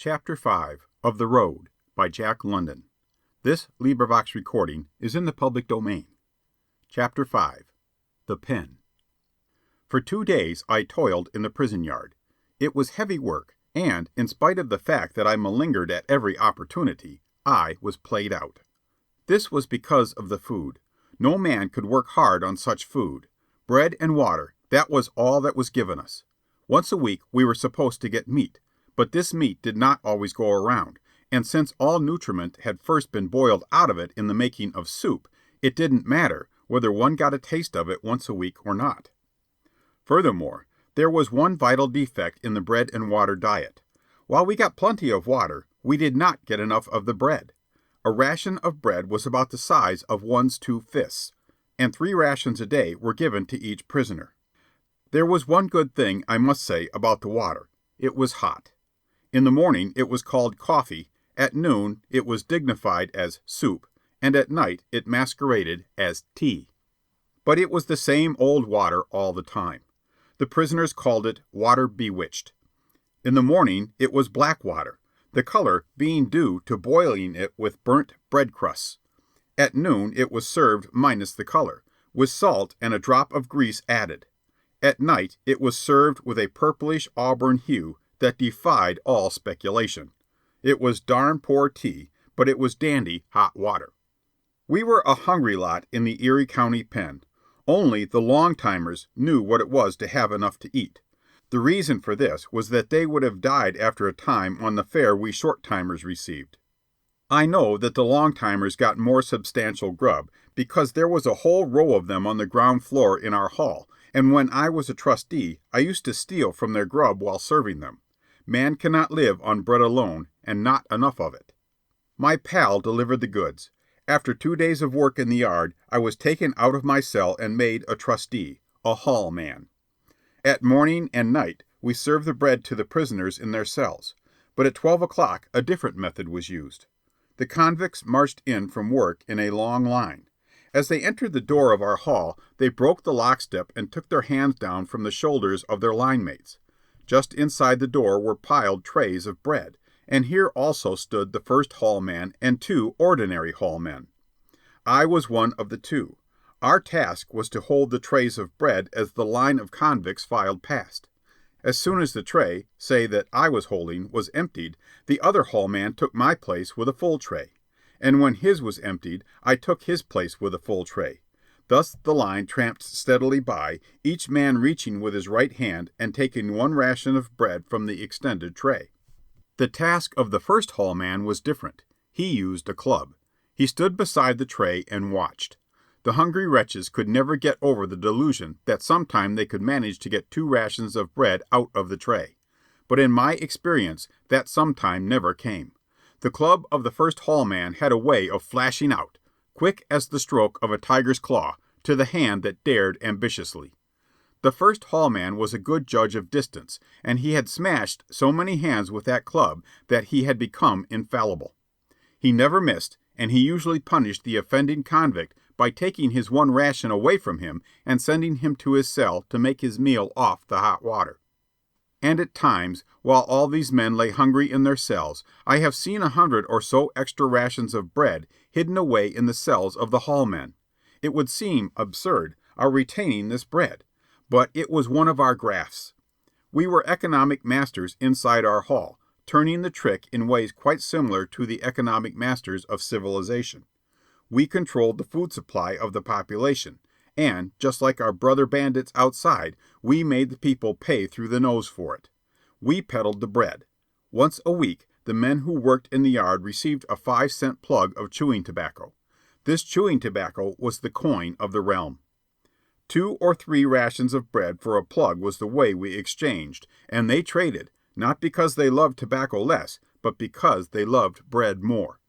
Chapter 5 of The Road by Jack London. This recording is in the public domain. Chapter 5 The Pen. For 2 days I toiled in the prison yard. It was heavy work, and, in spite of the fact that I malingered at every opportunity, I was played out. This was because of the food. No man could work hard on such food. Bread and water, that was all that was given us. Once a week we were supposed to get meat, but this meat did not always go around, and since all nutriment had first been boiled out of it in the making of soup, it didn't matter whether one got a taste of it once a week or not. Furthermore, there was one vital defect in the bread and water diet. While we got plenty of water, we did not get enough of the bread. A ration of bread was about the size of one's 2 fists, and 3 rations a day were given to each prisoner. There was one good thing I must say about the water. It was hot. In the morning it was called coffee, at noon it was dignified as soup, and at night it masqueraded as tea. But it was the same old water all the time. The prisoners called it water bewitched. In the morning it was black water, the color being due to boiling it with burnt bread crusts. At noon it was served minus the color, with salt and a drop of grease added. At night it was served with a purplish auburn hue that defied all speculation. It was darn poor tea, but it was dandy hot water. We were a hungry lot in the Erie County Pen. Only the long-timers knew what it was to have enough to eat. The reason for this was that they would have died after a time on the fare we short-timers received. I know that the long-timers got more substantial grub because there was a whole row of them on the ground floor in our hall, and when I was a trustee I used to steal from their grub while serving them. Man cannot live on bread alone, and not enough of it. My pal delivered the goods. After 2 days of work in the yard, I was taken out of my cell and made a trustee, a hall man. At morning and night we served the bread to the prisoners in their cells, but at 12 o'clock a different method was used. The convicts marched in from work in a long line. As they entered the door of our hall, they broke the lockstep and took their hands down from the shoulders of their line mates. Just inside the door were piled trays of bread, and here also stood the first hall man and 2 ordinary hall men. I was one of the 2. Our task was to hold the trays of bread as the line of convicts filed past. As soon as the tray, say that I was holding, was emptied, the other hall man took my place with a full tray. And when his was emptied, I took his place with a full tray. Thus the line tramped steadily by, each man reaching with his right hand and taking 1 ration of bread from the extended tray. The task of the first hall man was different. He used a club. He stood beside the tray and watched. The hungry wretches could never get over the delusion that sometime they could manage to get 2 rations of bread out of the tray. But in my experience that sometime never came. The club of the first hall man had a way of flashing out, quick as the stroke of a tiger's claw, to the hand that dared ambitiously. The first hall man was a good judge of distance, and he had smashed so many hands with that club that he had become infallible. He never missed, and he usually punished the offending convict by taking his 1 ration away from him and sending him to his cell to make his meal off the hot water. And at times, while all these men lay hungry in their cells, I have seen 100 or so extra rations of bread hidden away in the cells of the hall men. It would seem absurd, our retaining this bread, but it was one of our grafts. We were economic masters inside our hall, turning the trick in ways quite similar to the economic masters of civilization. We controlled the food supply of the population, and, just like our brother bandits outside, we made the people pay through the nose for it. We peddled the bread. Once a week the men who worked in the yard received a 5-cent plug of chewing tobacco. This chewing tobacco was the coin of the realm. 2 or 3 rations of bread for a plug was the way we exchanged, and they traded, not because they loved tobacco less, but because they loved bread more.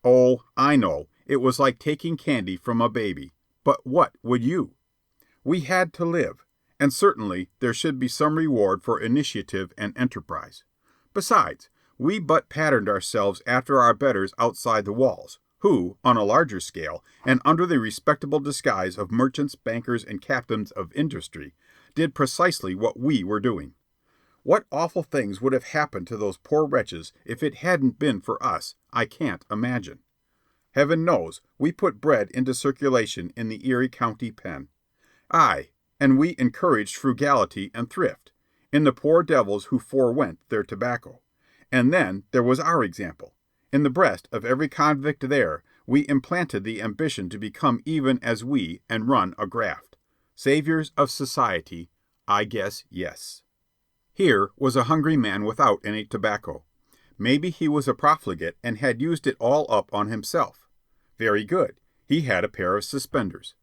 Oh, I know, it was like taking candy from a baby, but what would you? We had to live, and certainly there should be some reward for initiative and enterprise. Besides, we but patterned ourselves after our betters outside the walls, who, on a larger scale, and under the respectable disguise of merchants, bankers, and captains of industry, did precisely what we were doing. What awful things would have happened to those poor wretches if it hadn't been for us, I can't imagine. Heaven knows we put bread into circulation in the Erie County Pen. Aye, and we encouraged frugality and thrift in the poor devils who forewent their tobacco. And then there was our example. In the breast of every convict there, we implanted the ambition to become even as we and run a graft. Saviors of society, I guess yes. Here was a hungry man without any tobacco. Maybe he was a profligate and had used it all up on himself. Very good. He had a pair of suspenders.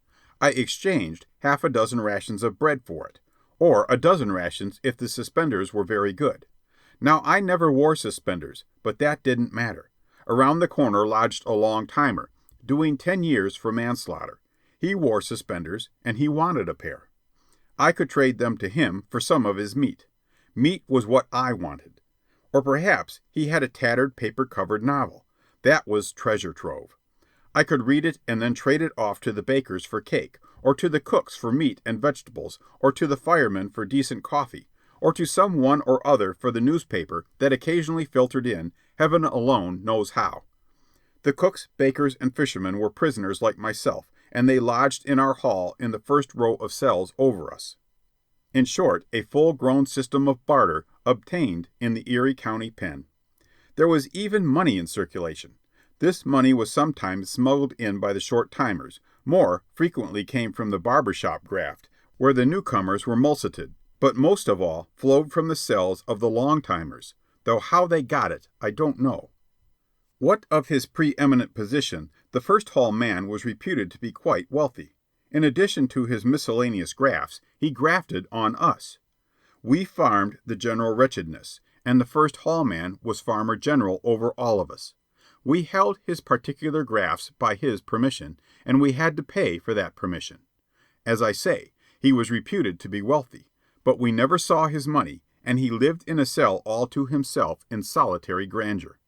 I exchanged half a dozen rations of bread for it, or a dozen rations if the suspenders were very good. Now I never wore suspenders, but that didn't matter. Around the corner lodged a long-timer, doing 10 years for manslaughter. He wore suspenders, and he wanted a pair. I could trade them to him for some of his meat. Meat was what I wanted. Or perhaps he had a tattered paper-covered novel. That was treasure trove. I could read it and then trade it off to the bakers for cake, or to the cooks for meat and vegetables, or to the firemen for decent coffee, or to some one or other for the newspaper that occasionally filtered in, heaven alone knows how. The cooks, bakers, and fishermen were prisoners like myself, and they lodged in our hall in the first row of cells over us. In short, a full-grown system of barter obtained in the Erie County Pen. There was even money in circulation. This money was sometimes smuggled in by the short-timers, more frequently came from the barber shop graft, where the newcomers were mulcted, but most of all flowed from the cells of the long-timers, though how they got it I don't know. What of his preeminent position, the first hall man was reputed to be quite wealthy. In addition to his miscellaneous grafts, he grafted on us. We farmed the general wretchedness, and the first hall man was farmer general over all of us. We held his particular grafts by his permission, and we had to pay for that permission. As I say, he was reputed to be wealthy, but we never saw his money, and he lived in a cell all to himself in solitary grandeur.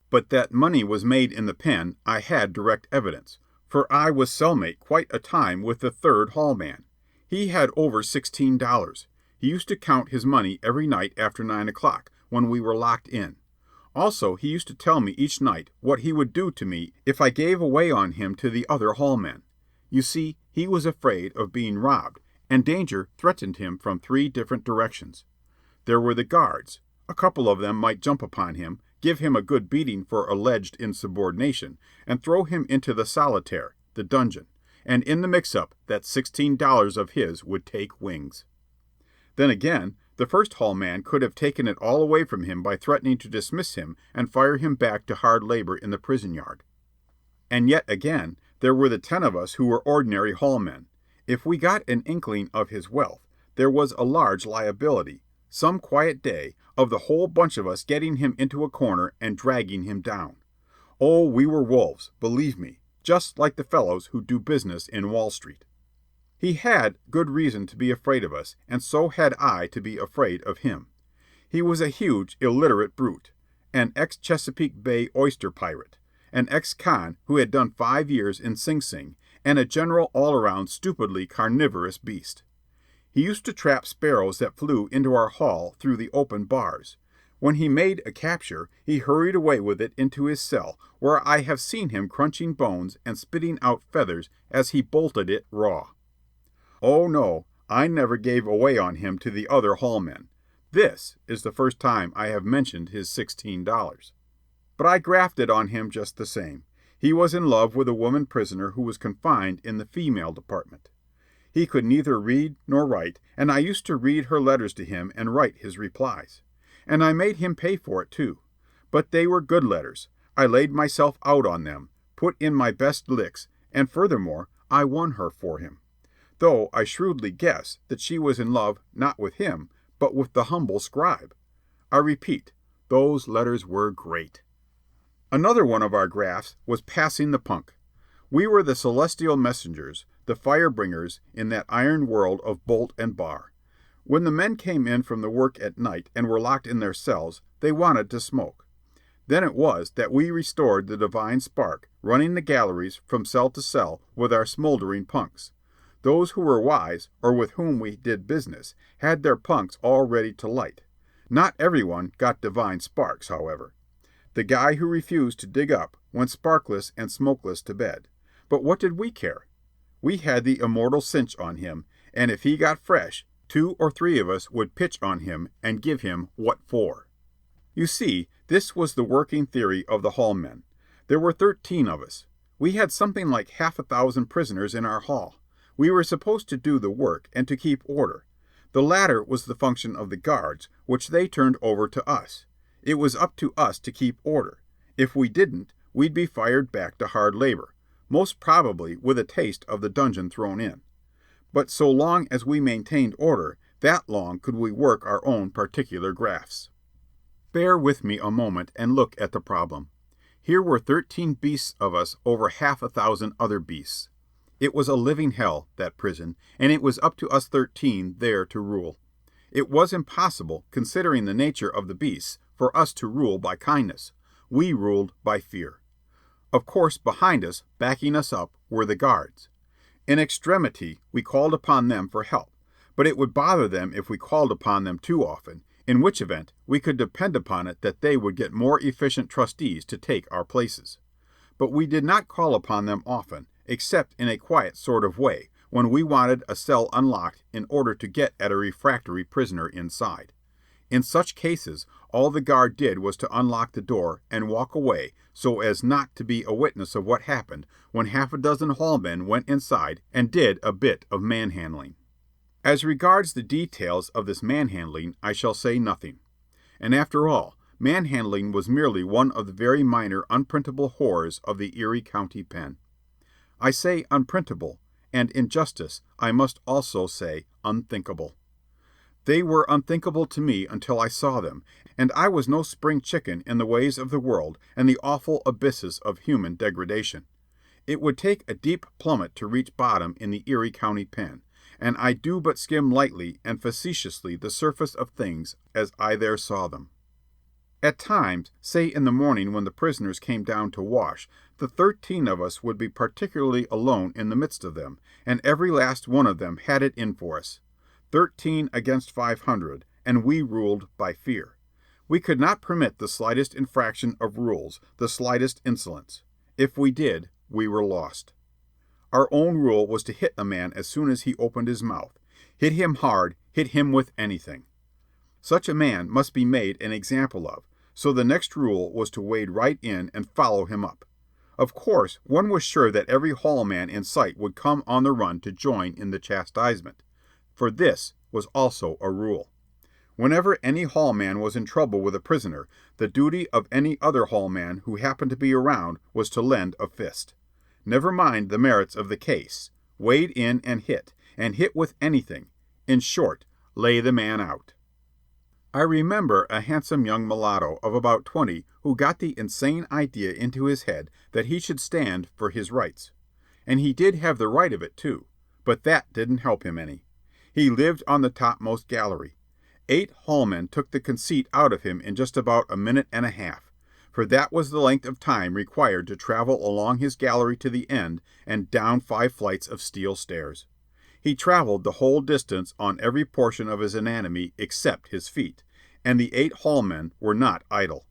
But that money was made in the pen I had direct evidence, for I was cellmate quite a time with the third hall man. He had over $16. He used to count his money every night after 9 o'clock, when we were locked in. Also, he used to tell me each night what he would do to me if I gave away on him to the other hall men. You see, he was afraid of being robbed, and danger threatened him from 3 different directions. There were the guards. A couple of them might jump upon him, give him a good beating for alleged insubordination, and throw him into the solitaire, the dungeon, and in the mix-up that $16 of his would take wings. Then again, the first hall man could have taken it all away from him by threatening to dismiss him and fire him back to hard labor in the prison yard. And yet again, there were the 10 of us who were ordinary hall men. If we got an inkling of his wealth, there was a large liability, some quiet day, of the whole bunch of us getting him into a corner and dragging him down. Oh, we were wolves, believe me, just like the fellows who do business in Wall Street. He had good reason to be afraid of us, and so had I to be afraid of him. He was a huge, illiterate brute, an ex-Chesapeake Bay oyster pirate, an ex-con who had done 5 years in Sing Sing, and a general all-around stupidly carnivorous beast. He used to trap sparrows that flew into our hall through the open bars. When he made a capture, he hurried away with it into his cell, where I have seen him crunching bones and spitting out feathers as he bolted it raw. Oh no, I never gave away on him to the other hall men. This is the first time I have mentioned his $16. But I grafted on him just the same. He was in love with a woman prisoner who was confined in the female department. He could neither read nor write, and I used to read her letters to him and write his replies. And I made him pay for it, too. But they were good letters. I laid myself out on them, put in my best licks, and furthermore, I won her for him. Though I shrewdly guess that she was in love not with him, but with the humble scribe. I repeat, those letters were great. Another one of our grafts was passing the punk. We were the celestial messengers, the fire-bringers in that iron world of bolt and bar. When the men came in from the work at night and were locked in their cells, they wanted to smoke. Then it was that we restored the divine spark, running the galleries from cell to cell with our smoldering punks. Those who were wise, or with whom we did business, had their punks all ready to light. Not everyone got divine sparks, however. The guy who refused to dig up went sparkless and smokeless to bed. But what did we care? We had the immortal cinch on him, and if he got fresh, 2 or 3 of us would pitch on him and give him what for. You see, this was the working theory of the hall men. There were 13 of us. We had something like half a thousand prisoners in our hall. We were supposed to do the work and to keep order. The latter was the function of the guards, which they turned over to us. It was up to us to keep order. If we didn't, we'd be fired back to hard labor, most probably with a taste of the dungeon thrown in. But so long as we maintained order, that long could we work our own particular grafts. Bear with me a moment and look at the problem. Here were 13 beasts of us over half a thousand other beasts. It was a living hell, that prison, and it was up to us 13 there to rule. It was impossible, considering the nature of the beasts, for us to rule by kindness. We ruled by fear. Of course, behind us, backing us up, were the guards. In extremity, we called upon them for help, but it would bother them if we called upon them too often, in which event we could depend upon it that they would get more efficient trusties to take our places. But we did not call upon them often, except in a quiet sort of way, when we wanted a cell unlocked in order to get at a refractory prisoner inside. In such cases, all the guard did was to unlock the door and walk away so as not to be a witness of what happened when half a dozen hall men went inside and did a bit of manhandling. As regards the details of this manhandling, I shall say nothing. And after all, manhandling was merely one of the very minor unprintable horrors of the Erie County Pen. I say unprintable, and in justice I must also say unthinkable. They were unthinkable to me until I saw them, and I was no spring chicken in the ways of the world and the awful abysses of human degradation. It would take a deep plummet to reach bottom in the Erie County Pen, and I do but skim lightly and facetiously the surface of things as I there saw them. At times, say in the morning when the prisoners came down to wash, the 13 of us would be particularly alone in the midst of them, and every last one of them had it in for us. 13 against 500, and we ruled by fear. We could not permit the slightest infraction of rules, the slightest insolence. If we did, we were lost. Our own rule was to hit a man as soon as he opened his mouth. Hit him hard, hit him with anything. Such a man must be made an example of, so the next rule was to wade right in and follow him up. Of course, one was sure that every hall man in sight would come on the run to join in the chastisement, for this was also a rule. Whenever any hall man was in trouble with a prisoner, the duty of any other hall man who happened to be around was to lend a fist. Never mind the merits of the case. Wade in and hit with anything. In short, lay the man out. I remember a handsome young mulatto of about 20 who got the insane idea into his head that he should stand for his rights. And he did have the right of it, too, but that didn't help him any. He lived on the topmost gallery. 8 hallmen took the conceit out of him in just about a minute and a half, for that was the length of time required to travel along his gallery to the end and down 5 flights of steel stairs. He traveled the whole distance on every portion of his anatomy except his feet, and the 8 hallmen were not idle.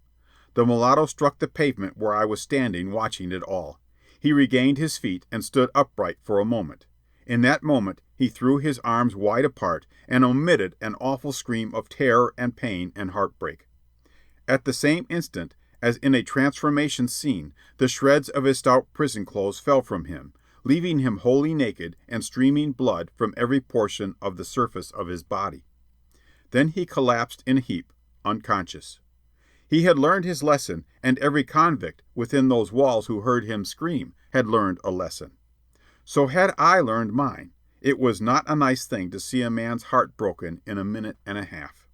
The mulatto struck the pavement where I was standing watching it all. He regained his feet and stood upright for a moment. In that moment he threw his arms wide apart and emitted an awful scream of terror and pain and heartbreak. At the same instant, as in a transformation scene, the shreds of his stout prison clothes fell from him, leaving him wholly naked and streaming blood from every portion of the surface of his body. Then he collapsed in a heap, unconscious. He had learned his lesson, and every convict within those walls who heard him scream had learned a lesson. So had I learned mine. It was not a nice thing to see a man's heart broken in a minute and a half.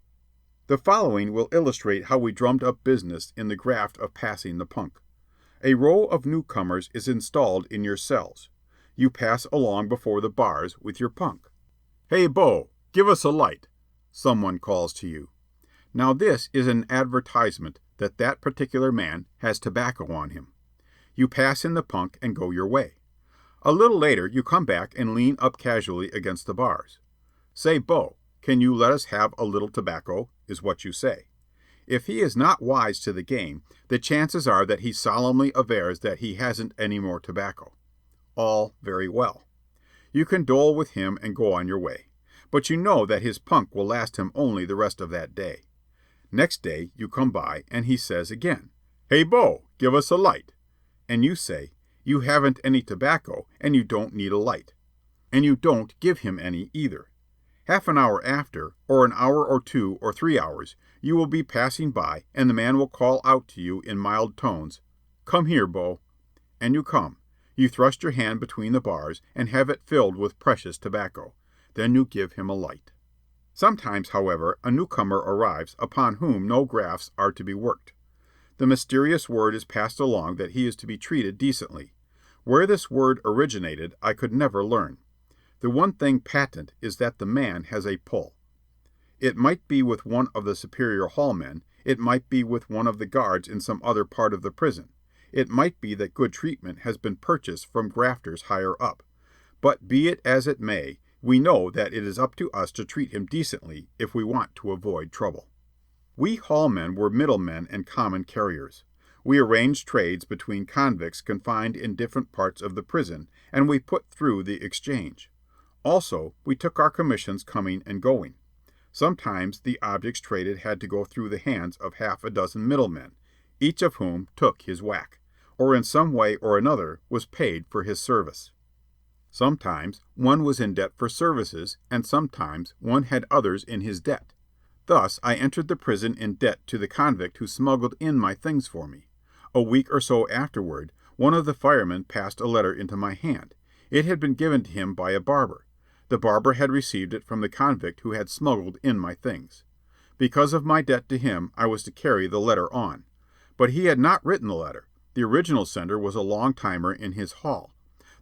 The following will illustrate how we drummed up business in the graft of passing the punk. A row of newcomers is installed in your cells. You pass along before the bars with your punk. "Hey, Bo, give us a light," someone calls to you. Now this is an advertisement that that particular man has tobacco on him. You pass in the punk and go your way. A little later you come back and lean up casually against the bars. "Say, Bo, can you let us have a little tobacco?" is what you say. If he is not wise to the game, the chances are that he solemnly avers that he hasn't any more tobacco. All very well. You condole with him and go on your way. But you know that his punk will last him only the rest of that day. Next day you come by, and he says again, "Hey, Bo, give us a light." And you say, "You haven't any tobacco, and you don't need a light." And you don't give him any either. Half an hour after, or an hour or 2 or 3 hours, you will be passing by, and the man will call out to you in mild tones, "Come here, Bo." And you come. You thrust your hand between the bars, and have it filled with precious tobacco. Then you give him a light. Sometimes, however, a newcomer arrives upon whom no grafts are to be worked. The mysterious word is passed along that he is to be treated decently. Where this word originated I could never learn. The one thing patent is that the man has a pull. It might be with one of the superior hall men, it might be with one of the guards in some other part of the prison, it might be that good treatment has been purchased from grafters higher up. But be it as it may, we know that it is up to us to treat him decently if we want to avoid trouble. We hall men were middlemen and common carriers. We arranged trades between convicts confined in different parts of the prison, and we put through the exchange. Also, we took our commissions coming and going. Sometimes the objects traded had to go through the hands of half a dozen middlemen, each of whom took his whack, or in some way or another was paid for his service. Sometimes one was in debt for services, and sometimes one had others in his debt. Thus I entered the prison in debt to the convict who smuggled in my things for me. A week or so afterward, one of the firemen passed a letter into my hand. It had been given to him by a barber. The barber had received it from the convict who had smuggled in my things. Because of my debt to him, I was to carry the letter on. But he had not written the letter. The original sender was a long-timer in his hall.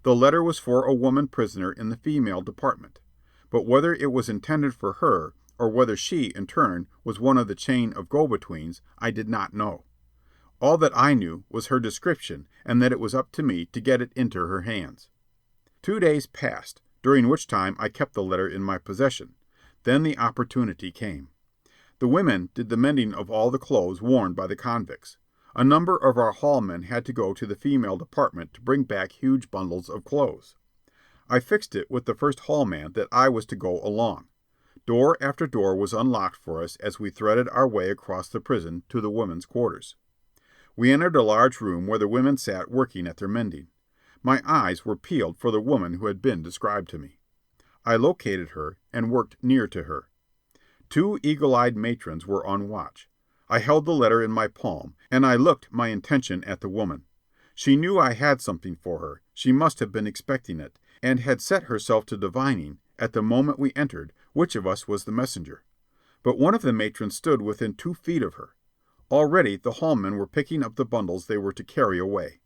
The letter was for a woman prisoner in the female department. But whether it was intended for her, or whether she, in turn, was one of the chain of go-betweens, I did not know. All that I knew was her description, and that it was up to me to get it into her hands. 2 days passed, during which time I kept the letter in my possession. Then the opportunity came. The women did the mending of all the clothes worn by the convicts. A number of our hall men had to go to the female department to bring back huge bundles of clothes. I fixed it with the first hall man that I was to go along. Door after door was unlocked for us as we threaded our way across the prison to the women's quarters. We entered a large room where the women sat working at their mending. My eyes were peeled for the woman who had been described to me. I located her and worked near to her. 2 eagle-eyed matrons were on watch. I held the letter in my palm, and I looked my intention at the woman. She knew I had something for her, she must have been expecting it, and had set herself to divining, at the moment we entered, which of us was the messenger. But one of the matrons stood within 2 feet of her. Already the hallmen were picking up the bundles they were to carry away.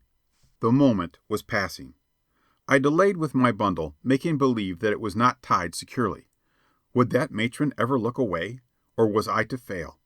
The moment was passing. I delayed with my bundle, making believe that it was not tied securely. Would that matron ever look away, or was I to fail?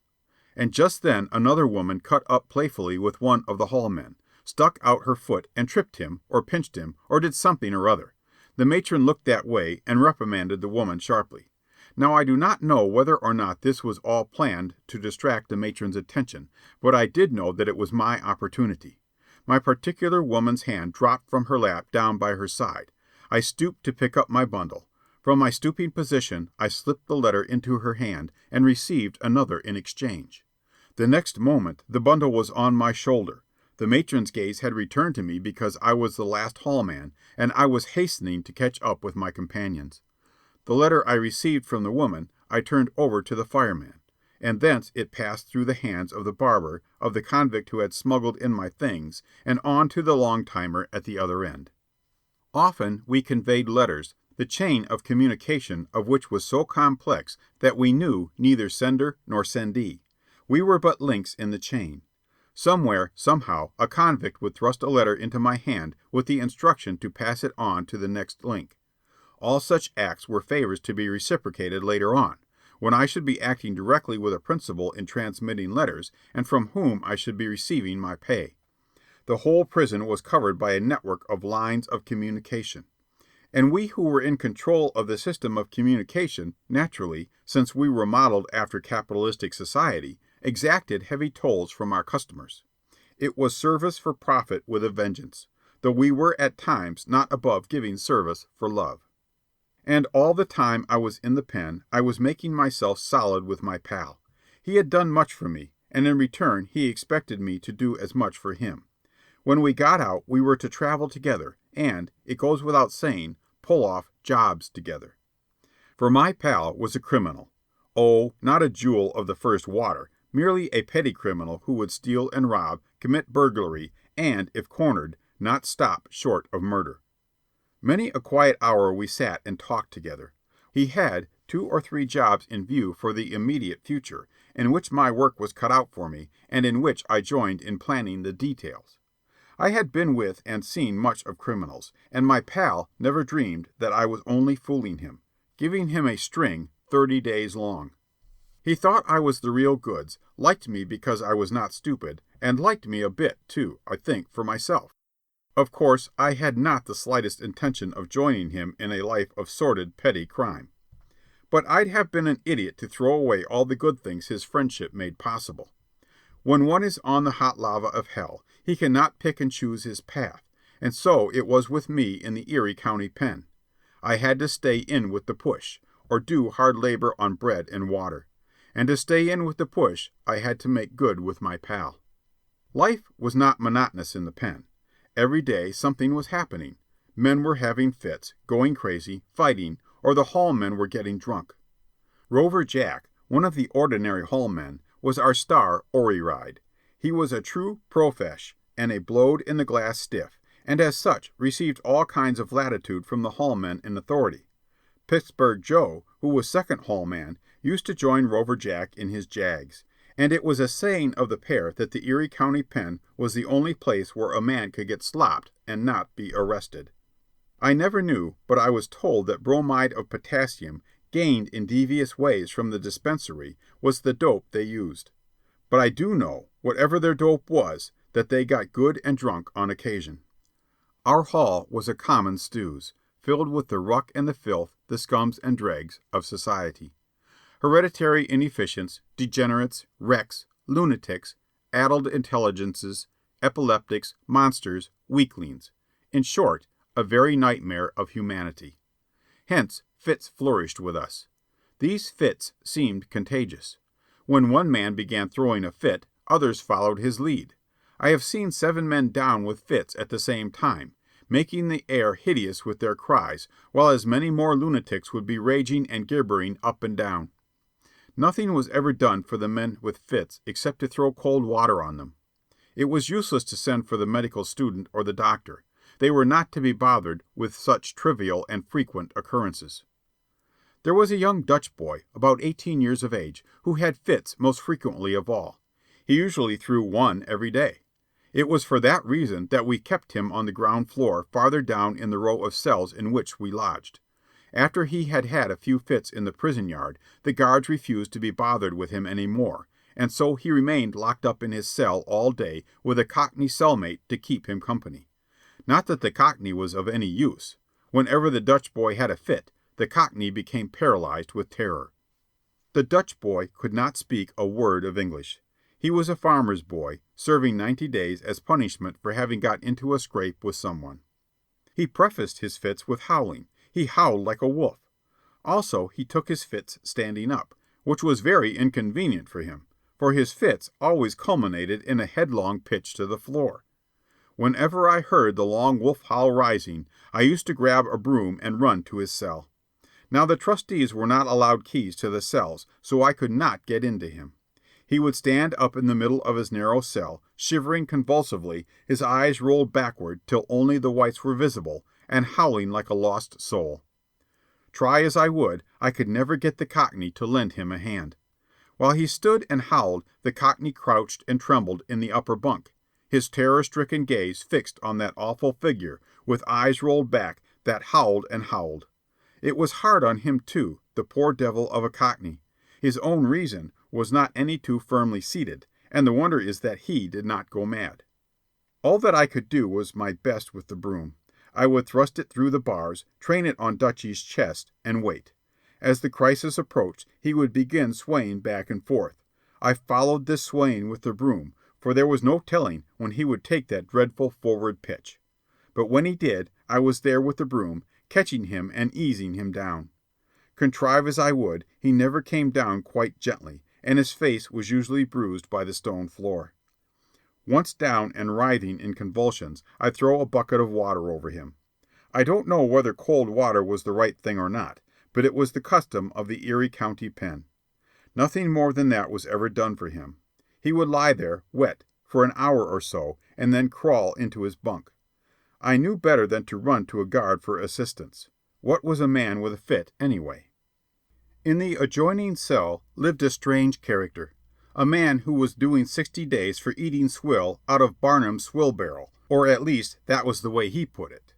And just then another woman cut up playfully with one of the hall men, stuck out her foot and tripped him, or pinched him, or did something or other. The matron looked that way and reprimanded the woman sharply. Now I do not know whether or not this was all planned to distract the matron's attention, but I did know that it was my opportunity. My particular woman's hand dropped from her lap down by her side. I stooped to pick up my bundle. From my stooping position I slipped the letter into her hand and received another in exchange. The next moment the bundle was on my shoulder. The matron's gaze had returned to me because I was the last hall man, and I was hastening to catch up with my companions. The letter I received from the woman I turned over to the fireman, and thence it passed through the hands of the barber, of the convict who had smuggled in my things, and on to the long-timer at the other end. Often we conveyed letters, the chain of communication of which was so complex that we knew neither sender nor sendee. We were but links in the chain. Somewhere, somehow, a convict would thrust a letter into my hand with the instruction to pass it on to the next link. All such acts were favors to be reciprocated later on, when I should be acting directly with a principal in transmitting letters, and from whom I should be receiving my pay. The whole prison was covered by a network of lines of communication. And we who were in control of the system of communication, naturally, since we were modeled after capitalistic society, exacted heavy tolls from our customers. It was service for profit with a vengeance, though we were at times not above giving service for love. And all the time I was in the pen, I was making myself solid with my pal. He had done much for me, and in return he expected me to do as much for him. When we got out, we were to travel together, and, it goes without saying, pull off jobs together. For my pal was a criminal. Oh, not a jewel of the first water, merely a petty criminal who would steal and rob, commit burglary, and, if cornered, not stop short of murder. Many a quiet hour we sat and talked together. He had 2 or 3 jobs in view for the immediate future, in which my work was cut out for me, and in which I joined in planning the details. I had been with and seen much of criminals, and my pal never dreamed that I was only fooling him, giving him a string 30 days long. He thought I was the real goods, liked me because I was not stupid, and liked me a bit, too, I think, for myself. Of course, I had not the slightest intention of joining him in a life of sordid, petty crime. But I'd have been an idiot to throw away all the good things his friendship made possible. When one is on the hot lava of hell, he cannot pick and choose his path, and so it was with me in the Erie County Pen. I had to stay in with the push, or do hard labor on bread and water. And to stay in with the push, I had to make good with my pal. Life was not monotonous in the pen. Every day something was happening. Men were having fits, going crazy, fighting, or the hall men were getting drunk. Rover Jack, one of the ordinary hall men, was our star Oryide. He was a true profesh and a blowed-in-the-glass stiff, and as such received all kinds of latitude from the hall men in authority. Pittsburgh Joe, who was second hall man, used to join Rover Jack in his jags, and it was a saying of the pair that the Erie County Pen was the only place where a man could get slopped and not be arrested. I never knew, but I was told that bromide of potassium, gained in devious ways from the dispensary, was the dope they used. But I do know, whatever their dope was, that they got good and drunk on occasion. Our hall was a common stews, filled with the ruck and the filth, the scums and dregs, of society. Hereditary inefficients, degenerates, wrecks, lunatics, addled intelligences, epileptics, monsters, weaklings. In short, a very nightmare of humanity. Hence, fits flourished with us. These fits seemed contagious. When one man began throwing a fit, others followed his lead. I have seen 7 men down with fits at the same time, making the air hideous with their cries, while as many more lunatics would be raging and gibbering up and down. Nothing was ever done for the men with fits except to throw cold water on them. It was useless to send for the medical student or the doctor. They were not to be bothered with such trivial and frequent occurrences. There was a young Dutch boy, about 18 years of age, who had fits most frequently of all. He usually threw one every day. It was for that reason that we kept him on the ground floor farther down in the row of cells in which we lodged. After he had had a few fits in the prison yard, the guards refused to be bothered with him any more, and so he remained locked up in his cell all day with a Cockney cellmate to keep him company. Not that the Cockney was of any use. Whenever the Dutch boy had a fit, the Cockney became paralyzed with terror. The Dutch boy could not speak a word of English. He was a farmer's boy, serving 90 days as punishment for having got into a scrape with someone. He prefaced his fits with howling. He howled like a wolf. Also, he took his fits standing up, which was very inconvenient for him, for his fits always culminated in a headlong pitch to the floor. Whenever I heard the long wolf howl rising, I used to grab a broom and run to his cell. Now the trusties were not allowed keys to the cells, so I could not get into him. He would stand up in the middle of his narrow cell, shivering convulsively, his eyes rolled backward till only the whites were visible, and howling like a lost soul. Try as I would, I could never get the Cockney to lend him a hand. While he stood and howled, the Cockney crouched and trembled in the upper bunk, his terror-stricken gaze fixed on that awful figure, with eyes rolled back, that howled and howled. It was hard on him, too, the poor devil of a Cockney. His own reason was not any too firmly seated, and the wonder is that he did not go mad. All that I could do was my best with the broom. I would thrust it through the bars, train it on Dutchy's chest, and wait. As the crisis approached, he would begin swaying back and forth. I followed this swaying with the broom, for there was no telling when he would take that dreadful forward pitch. But when he did, I was there with the broom, catching him and easing him down. Contrive as I would, he never came down quite gently, and his face was usually bruised by the stone floor. Once down and writhing in convulsions, I'd throw a bucket of water over him. I don't know whether cold water was the right thing or not, but it was the custom of the Erie County Pen. Nothing more than that was ever done for him. He would lie there, wet, for an hour or so, and then crawl into his bunk. I knew better than to run to a guard for assistance. What was a man with a fit, anyway? In the adjoining cell lived a strange character, a man who was doing 60 days for eating swill out of Barnum's swill barrel, or at least that was the way he put it.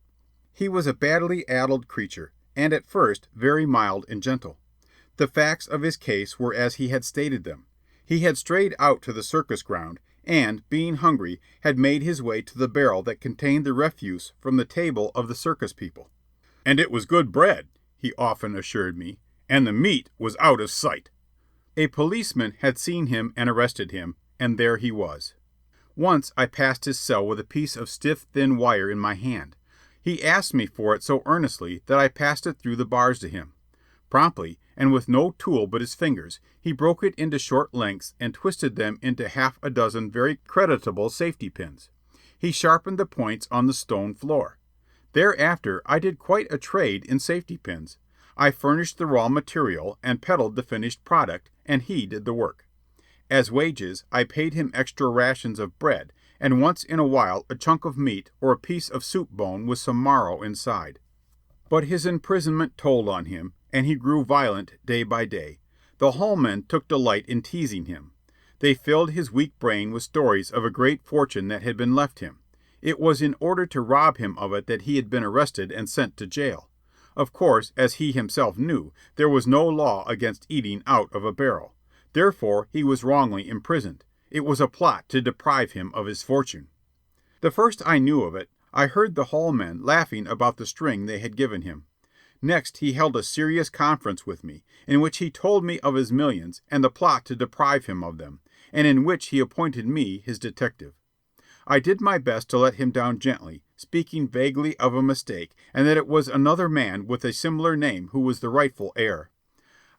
He was a badly addled creature, and at first very mild and gentle. The facts of his case were as he had stated them. He had strayed out to the circus ground, and, being hungry, had made his way to the barrel that contained the refuse from the table of the circus people. "And it was good bread," he often assured me, "and the meat was out of sight." A policeman had seen him and arrested him, and there he was. Once I passed his cell with a piece of stiff, thin wire in my hand. He asked me for it so earnestly that I passed it through the bars to him. Promptly, and with no tool but his fingers, he broke it into short lengths and twisted them into half a dozen very creditable safety pins. He sharpened the points on the stone floor. Thereafter I did quite a trade in safety pins. I furnished the raw material and peddled the finished product, and he did the work. As wages, I paid him extra rations of bread, and once in a while a chunk of meat or a piece of soup bone with some marrow inside. But his imprisonment told on him, and he grew violent day by day. The hallmen took delight in teasing him. They filled his weak brain with stories of a great fortune that had been left him. It was in order to rob him of it that he had been arrested and sent to jail. Of course, as he himself knew, there was no law against eating out of a barrel. Therefore he was wrongly imprisoned. It was a plot to deprive him of his fortune. The first I knew of it, I heard the hallmen laughing about the string they had given him. Next he held a serious conference with me, in which he told me of his millions and the plot to deprive him of them, and in which he appointed me his detective. I did my best to let him down gently, speaking vaguely of a mistake, and that it was another man with a similar name who was the rightful heir.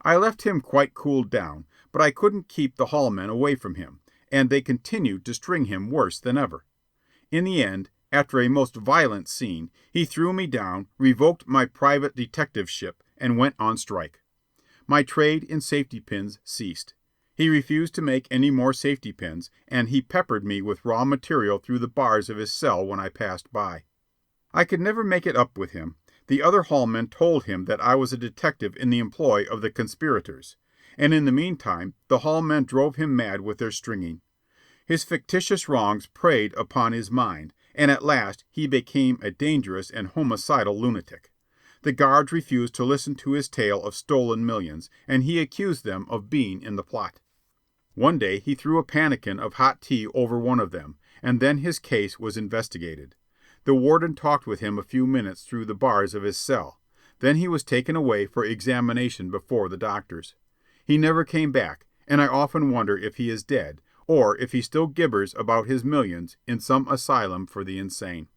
I left him quite cooled down, but I couldn't keep the hallmen away from him, and they continued to string him worse than ever. In the end, after a most violent scene, he threw me down, revoked my private detectiveship, and went on strike. My trade in safety pins ceased. He refused to make any more safety pins, and he peppered me with raw material through the bars of his cell when I passed by. I could never make it up with him. The other hallmen told him that I was a detective in the employ of the conspirators, and in the meantime the hallmen drove him mad with their stringing. His fictitious wrongs preyed upon his mind, and at last he became a dangerous and homicidal lunatic. The guards refused to listen to his tale of stolen millions, and he accused them of being in the plot. One day he threw a pannikin of hot tea over one of them, and then his case was investigated. The warden talked with him a few minutes through the bars of his cell. Then he was taken away for examination before the doctors. He never came back, and I often wonder if he is dead, or if he still gibbers about his millions in some asylum for the insane.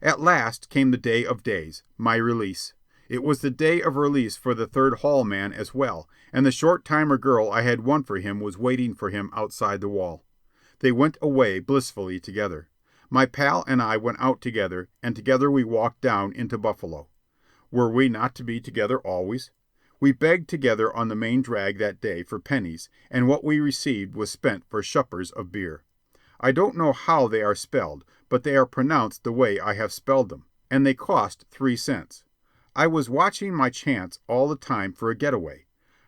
At last came the day of days, my release. It was the day of release for the third hall man as well, and the short-timer girl I had won for him was waiting for him outside the wall. They went away blissfully together. My pal and I went out together, and together we walked down into Buffalo. Were we not to be together always? We begged together on the main drag that day for pennies, and what we received was spent for suppers of beer. I don't know how they are spelled, but they are pronounced the way I have spelled them, and they cost 3 cents. I was watching my chance all the time for a getaway.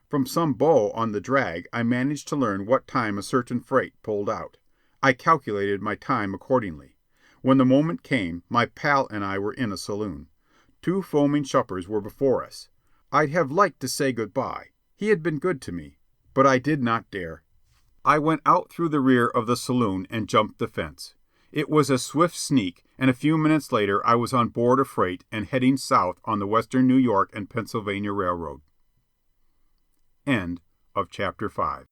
From some beau on the drag I managed to learn what time a certain freight pulled out. I calculated my time accordingly. When the moment came, my pal and I were in a saloon. 2 foaming suppers were before us. I'd have liked to say good-bye. He had been good to me, but I did not dare. I went out through the rear of the saloon and jumped the fence. It was a swift sneak, and a few minutes later I was on board a freight and heading south on the Western New York and Pennsylvania Railroad. End of chapter 5.